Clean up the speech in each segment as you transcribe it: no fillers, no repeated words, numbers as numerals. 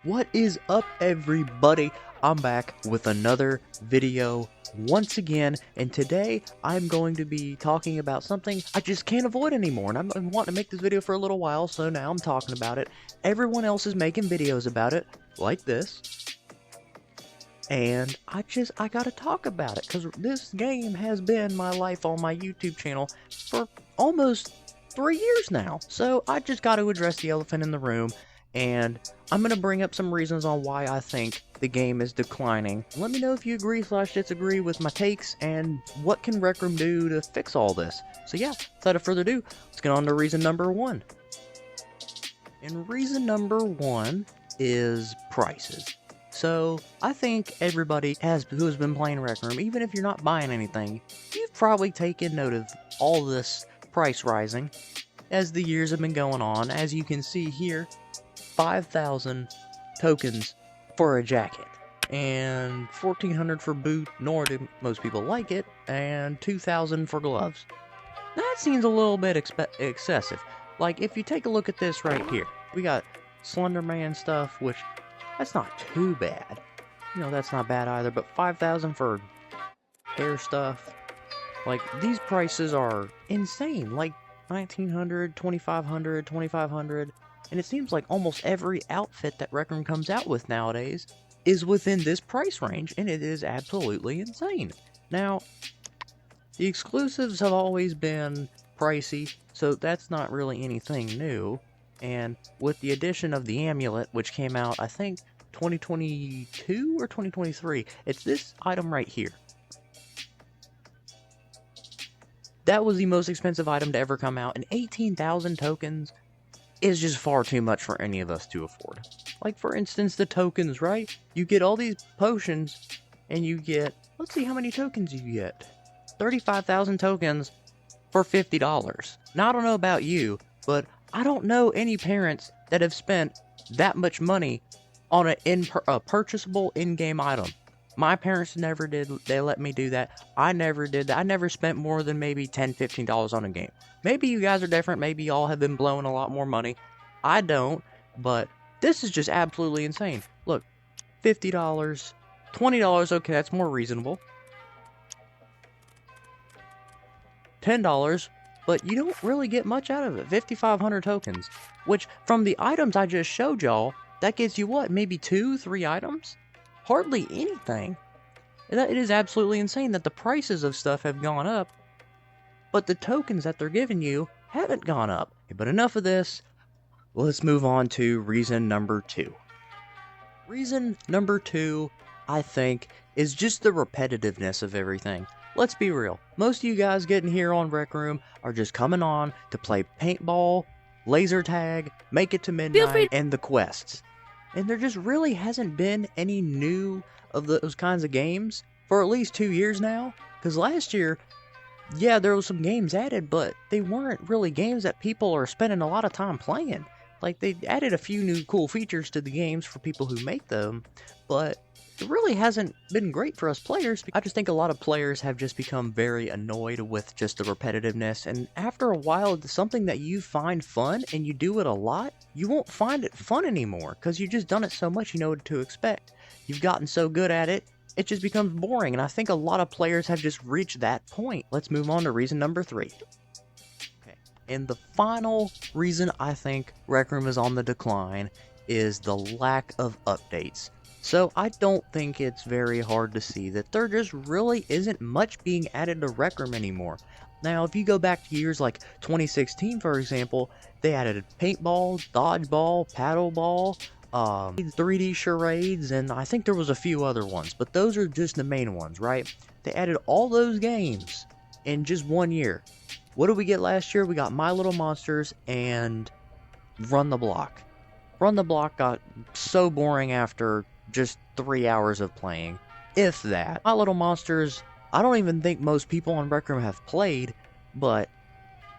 What is up, everybody? I'm back with another video once again, and today I'm going to be talking about something I just can't avoid anymore, and I've been wanting to make this video for a little while, so now I'm talking about it. Everyone else is making videos about it, like this, and I gotta talk about it, because this game has been my life on my YouTube channel for almost 3 years now, so I just gotta address the elephant in the room. And I'm going to bring up some reasons on why I think the game is declining. Let me know if you agree/disagree with my takes, and what can Rec Room do to fix all this. So yeah, without further ado, let's get on to reason number one. And reason number one is prices. So I think everybody who has been playing Rec Room, even if you're not buying anything, you've probably taken note of all this price rising as the years have been going on. As you can see here, 5,000 tokens for a jacket, and 1,400 for boot, nor do most people like it, and 2,000 for gloves. That seems a little bit excessive. Like, if you take a look at this right here, we got Slender Man stuff, which, that's not too bad. You know, that's not bad either, but 5,000 for hair stuff, like, these prices are insane. Like, 1,900, 2,500, 2,500. And it seems like almost every outfit that Rec Room comes out with nowadays is within this price range, and it is absolutely insane. Now, the exclusives have always been pricey, so that's not really anything new. And with the addition of the amulet, which came out, I think, 2022 or 2023, it's this item right here. That was the most expensive item to ever come out, and 18,000 tokens is just far too much for any of us to afford. Like, for instance, the tokens, right? You get all these potions, and you get, let's see how many tokens you get. 35,000 tokens for $50. Now, I don't know about you, but I don't know any parents that have spent that much money on a purchasable in-game item. My parents never did. They let me do that. I never did that. I never spent more than maybe $10, $15 on a game. Maybe you guys are different. Maybe y'all have been blowing a lot more money. I don't, but this is just absolutely insane. Look, $50, $20, okay, that's more reasonable. $10, but you don't really get much out of it. 5,500 tokens, which from the items I just showed y'all, that gets you what, maybe 2, 3 items? Hardly anything. It is absolutely insane that the prices of stuff have gone up, but the tokens that they're giving you haven't gone up. But enough of this. Let's move on to reason number two. Reason number two, I think, is just the repetitiveness of everything. Let's be real. Most of you guys getting here on Rec Room are just coming on to play paintball, laser tag, make it to midnight, and the quests. And there just really hasn't been any new of those kinds of games for at least 2 years now. Because last year, yeah, there was some games added, but they weren't really games that people are spending a lot of time playing. Like, they added a few new cool features to the games for people who make them, but it really hasn't been great for us players. I just think a lot of players have just become very annoyed with just the repetitiveness, and after a while, it's something that you find fun and you do it a lot, you won't find it fun anymore, because you've just done it so much you know what to expect. You've gotten so good at it, it just becomes boring, and I think a lot of players have just reached that point. Let's move on to reason number three. And the final reason I think Rec Room is on the decline is the lack of updates. So I don't think it's very hard to see that there just really isn't much being added to Rec Room anymore. Now, if you go back to years like 2016, for example, they added paintball, dodgeball, paddleball, 3D charades, and I think there was a few other ones, but those are just the main ones, right? They added all those games in just 1 year. What did we get last year? We got My Little Monsters and Run the Block. Run the Block got so boring after just 3 hours of playing, if that. My Little Monsters, I don't even think most people on Rec Room have played, but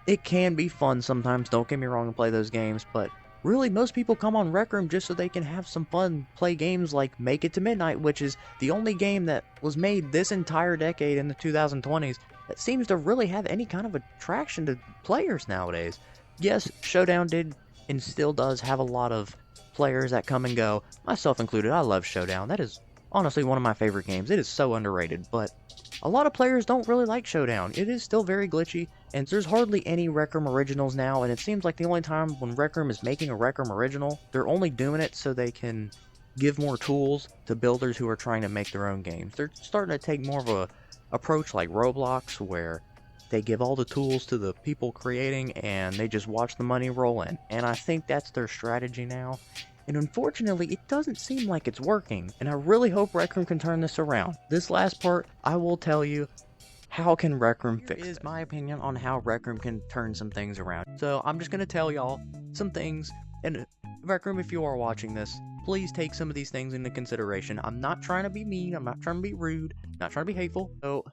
it can be fun sometimes, don't get me wrong, to play those games, but really most people come on Rec Room just so they can have some fun, play games like Make It to Midnight, which is the only game that was made this entire decade in the 2020s that seems to really have any kind of attraction to players nowadays. Yes, Showdown did and still does have a lot of players that come and go, myself included. I love Showdown. That is honestly one of my favorite games. It is so underrated, but a lot of players don't really like Showdown. It is still very glitchy, and there's hardly any Rec Room originals now, and it seems like the only time when Rec Room is making a Rec Room original, they're only doing it so they can give more tools to builders who are trying to make their own games. They're starting to take more of a approach like Roblox, where they give all the tools to the people creating and they just watch the money roll in. And I think that's their strategy now. And unfortunately, it doesn't seem like it's working. And I really hope Rec Room can turn this around. This last part, I will tell you, how can Rec Room fix this? Is my opinion on how Rec Room can turn some things around. So I'm just going to tell y'all some things. And Rec Room, if you are watching this, please take some of these things into consideration. I'm not trying to be mean. I'm not trying to be rude. Not trying to be hateful. So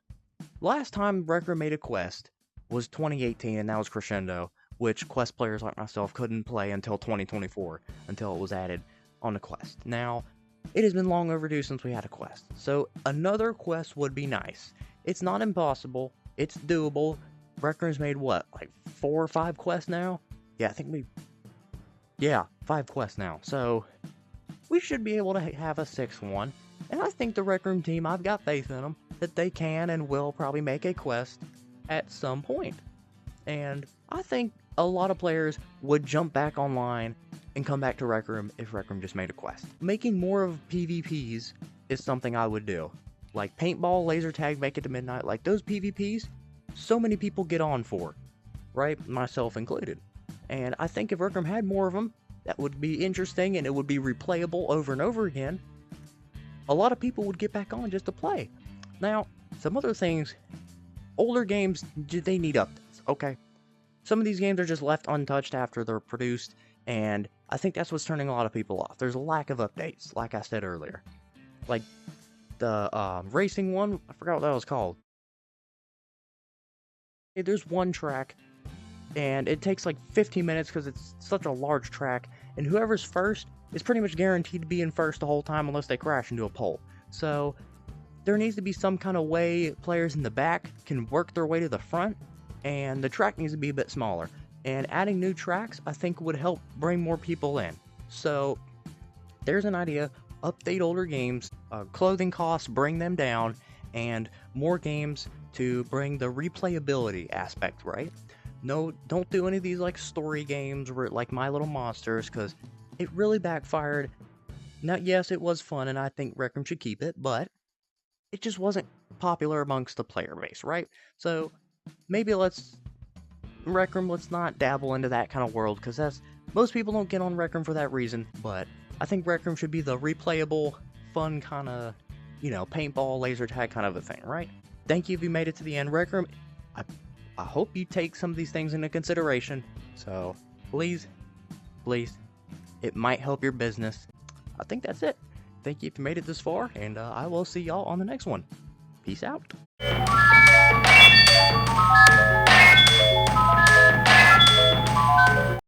last time Rec Room made a quest was 2018, and that was Crescendo, which quest players like myself couldn't play until 2024, until it was added on the quest. Now, it has been long overdue since we had a quest, so another quest would be nice. It's not impossible, it's doable. Rec Room's made what, like 4 or 5 quests now? Yeah, I think 5 quests now, so we should be able to have a 6th one. And I think the Rec Room team, I've got faith in them, that they can and will probably make a quest at some point. And I think a lot of players would jump back online and come back to Rec Room if Rec Room just made a quest. Making more of PvPs is something I would do. Like paintball, laser tag, make it to midnight, like those PvPs, so many people get on for, right? Myself included. And I think if Rec Room had more of them, that would be interesting and it would be replayable over and over again. A lot of people would get back on just to play. Now, some other things, older games, they need updates, okay? Some of these games are just left untouched after they're produced, and I think that's what's turning a lot of people off. There's a lack of updates, like I said earlier. Like, the racing one, I forgot what that was called. There's one track, and it takes like 15 minutes because it's such a large track, and whoever's first is pretty much guaranteed to be in first the whole time unless they crash into a pole. So there needs to be some kind of way players in the back can work their way to the front, and the track needs to be a bit smaller. And adding new tracks, I think, would help bring more people in. So there's an idea: update older games, clothing costs, bring them down, and more games to bring the replayability aspect, right? No, don't do any of these like story games like My Little Monsters, because it really backfired. Now, yes, it was fun, and I think Rec Room should keep it, but it just wasn't popular amongst the player base, right? So maybe Rec Room, let's not dabble into that kind of world, because most people don't get on Rec Room for that reason. But I think Rec Room should be the replayable, fun kind of, paintball, laser tag kind of a thing, right? Thank you if you made it to the end. Rec Room, I hope you take some of these things into consideration. So please, it might help your business. I think that's it. Thank you if you made it this far, and I will see y'all on the next one. Peace out.